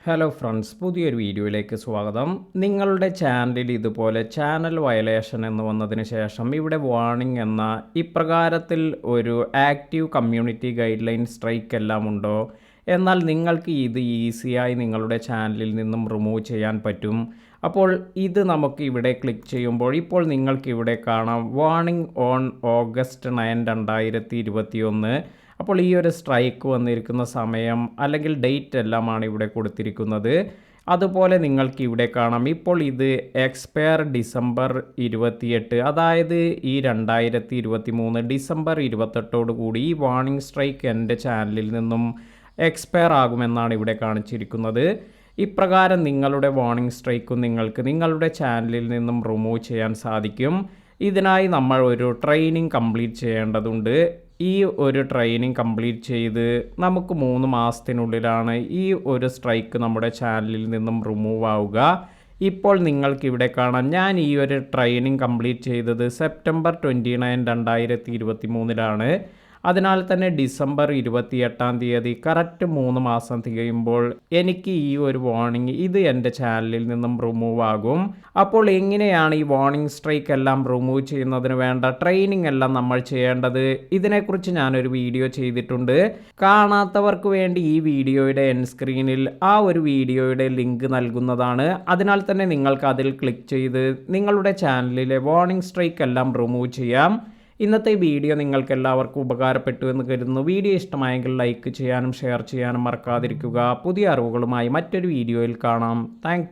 Hello friends, പുതിയൊരു വീഡിയോയിലേക്ക് സ്വാഗതം. നിങ്ങളുടെ ചാനലിൽ ഇതുപോലെ ചാനൽ വയലേഷൻ എന്ന് വന്നതിന് ശേഷം ഇവിടെ വാർണിംഗ് എന്ന ഇപ്രകാരത്തിൽ ഒരു active community guide line strike എല്ലാം ഉണ്ടോ? എന്നാൽ നിങ്ങൾക്ക് ഇത് ഈസിയായി നിങ്ങളുടെ ചാനലിൽ നിന്നും റിമൂവ് ചെയ്യാൻ പറ്റും. അപ്പോൾ ഇത് നമുക്ക് ഇവിടെ ക്ലിക്ക് ചെയ്യുമ്പോൾ ഇപ്പോൾ നിങ്ങൾക്ക് ഇവിടെ കാണാം വാർണിംഗ് ഓൺ ഓഗസ്റ്റ് 9, 2021. അപ്പോൾ ഈ ഒരു സ്ട്രൈക്ക് വന്നിരിക്കുന്ന സമയം അല്ലെങ്കിൽ ഡേറ്റ് എല്ലാമാണ് ഇവിടെ കൊടുത്തിരിക്കുന്നത്. അതുപോലെ നിങ്ങൾക്ക് ഇവിടെ കാണാം ഇപ്പോൾ ഇത് എക്സ്പയർ ഡിസംബർ 28, അതായത് ഈ 2023 ഡിസംബർ 28 കൂടി ഈ വാർണിംഗ് സ്ട്രൈക്ക് എൻ്റെ ചാനലിൽ നിന്നും എക്സ്പയർ ആകുമെന്നാണ് ഇവിടെ കാണിച്ചിരിക്കുന്നത്. ഇപ്രകാരം നിങ്ങളുടെ വാർണിംഗ് സ്ട്രൈക്കും നിങ്ങൾക്ക് നിങ്ങളുടെ ചാനലിൽ നിന്നും റിമൂവ് ചെയ്യാൻ സാധിക്കും. ഇതിനായി നമ്മൾ ഒരു ട്രെയിനിങ് കംപ്ലീറ്റ് ചെയ്യേണ്ടതുണ്ട്. ഈ ഒരു ട്രെയിനിങ് കംപ്ലീറ്റ് ചെയ്ത് നമുക്ക് 3 മാസത്തിനുള്ളിലാണ് ഈ ഒരു സ്ട്രൈക്ക് നമ്മുടെ ചാനലിൽ നിന്നും റിമൂവ് ആവുക. ഇപ്പോൾ നിങ്ങൾക്കിവിടെ കാണാം ഞാൻ ഈ ഒരു ട്രെയിനിങ് കംപ്ലീറ്റ് ചെയ്തത് സെപ്റ്റംബർ 29, 2023 അതിനാൽ തന്നെ ഡിസംബർ 28 കറക്റ്റ് 3 മാസം തികയുമ്പോൾ എനിക്ക് ഈ ഒരു വാർണിംഗ് ഇത് എൻ്റെ ചാനലിൽ നിന്നും റിമൂവ് ആകും. അപ്പോൾ എങ്ങനെയാണ് ഈ വാർണിംഗ് സ്ട്രൈക്ക് എല്ലാം റിമൂവ് ചെയ്യുന്നതിന് വേണ്ട ട്രെയിനിങ് എല്ലാം നമ്മൾ ചെയ്യേണ്ടത്? ഇതിനെക്കുറിച്ച് ഞാനൊരു വീഡിയോ ചെയ്തിട്ടുണ്ട്. കാണാത്തവർക്ക് വേണ്ടി ഈ വീഡിയോയുടെ എൻഡ് സ്ക്രീനിൽ ആ ഒരു വീഡിയോയുടെ ലിങ്ക് നൽകുന്നതാണ്. അതിനാൽ തന്നെ നിങ്ങൾക്ക് അതിൽ ക്ലിക്ക് ചെയ്ത് നിങ്ങളുടെ ചാനലിലെ വാർണിംഗ് സ്ട്രൈക്ക് എല്ലാം റിമൂവ് ചെയ്യാം. ഇന്നത്തെ വീഡിയോ നിങ്ങൾക്ക് എല്ലാവർക്കും ഉപകാരപ്പെട്ടു എന്ന് കരുതുന്നു. വീഡിയോ ഇഷ്ടമായെങ്കിൽ ലൈക്ക് ചെയ്യാനും ഷെയർ ചെയ്യാനും മറക്കാതിരിക്കുക. പുതിയ അറിവുകളുമായി മറ്റൊരു വീഡിയോയിൽ കാണാം. താങ്ക്